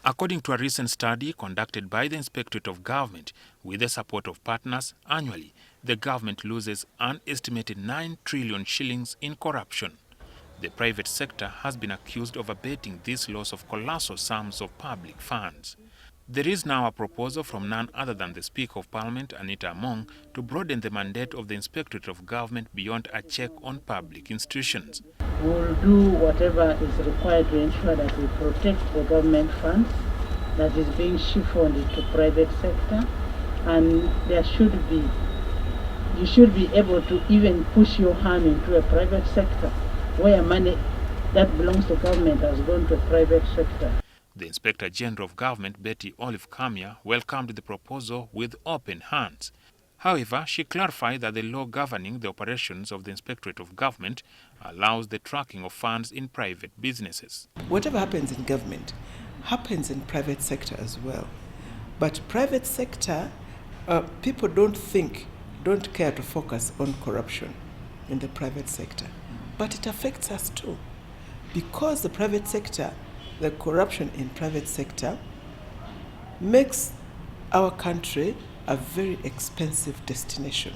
According to a recent study conducted by the Inspectorate of Government with the support of partners, annually the government loses an estimated 9 trillion shillings in corruption. The private sector has been accused of abating this loss of colossal sums of public funds. There is now a proposal from none other than the Speaker of Parliament, Anita, to broaden the mandate of the Inspectorate of Government beyond a check on public institutions. We will do whatever is required to ensure that we protect the government funds that is being chiffoned into private sector, and you should be able to even push your hand into a private sector where money that belongs to government has gone to a private sector. The Inspector General of Government, Betty Olive Kamya, welcomed the proposal with open hands. However, she clarified that the law governing the operations of the Inspectorate of Government allows the tracking of funds in private businesses. Whatever happens in government happens in private sector as well. But private sector, people don't care to focus on corruption in the private sector. But it affects us too. Because the private sector, the corruption in private sector makes our country a very expensive destination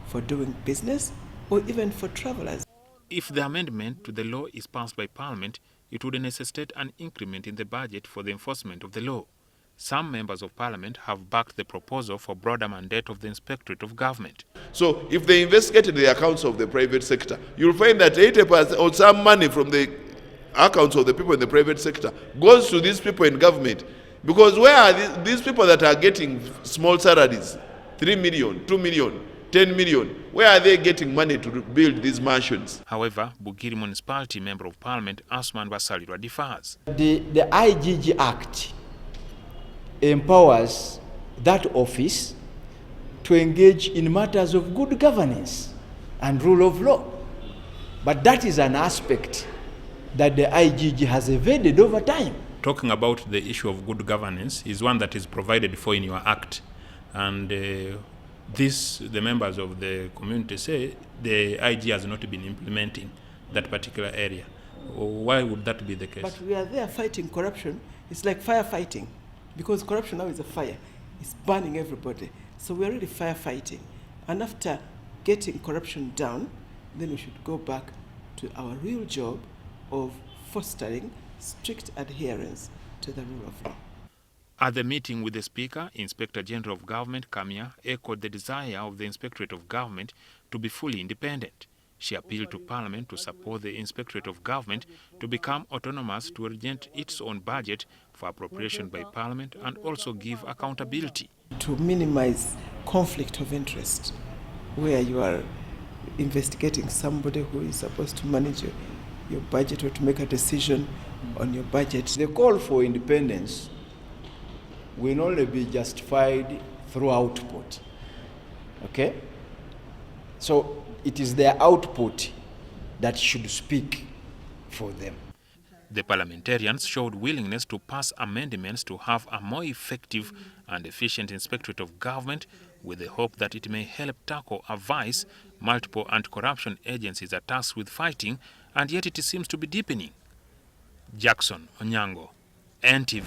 for doing business or even for travelers. If the amendment to the law is passed by Parliament, it would necessitate an increment in the budget for the enforcement of the law. Some members of Parliament have backed the proposal for broader mandate of the Inspectorate of Government. So if they investigated the accounts of the private sector, you'll find that 80% or some money from the accounts of the people in the private sector goes to these people in government. Because where are these people that are getting small salaries, 3 million, 2 million, 10 million, where are they getting money to build these mansions? However, Bugiri Municipality Member of Parliament Asman Basalirwa differs. The IGG Act empowers that office to engage in matters of good governance and rule of law. But that is an aspect that the IGG has evaded over time. Talking about the issue of good governance is one that is provided for in your act. And the members of the community say the IG has not been implementing that particular area. Why would that be the case? But we are there fighting corruption. It's like firefighting, because corruption now is a fire. It's burning everybody. So we're really firefighting. And after getting corruption down, then we should go back to our real job of fostering strict adherence to the rule of law. At the meeting with the Speaker, Inspector General of Government Kamya echoed the desire of the Inspectorate of Government to be fully independent. She appealed to Parliament to support the Inspectorate of Government to become autonomous to orient its own budget for appropriation by Parliament and also give accountability. To minimize conflict of interest, where you are investigating somebody who is supposed to manage your budget or to make a decision on your budget. The call for independence will only be justified through output. Okay? So it is their output that should speak for them. The parliamentarians showed willingness to pass amendments to have a more effective and efficient Inspectorate of Government, with the hope that it may help tackle a vice multiple anti-corruption agencies are tasked with fighting, and yet it seems to be deepening. Jackson Onyango, NTV.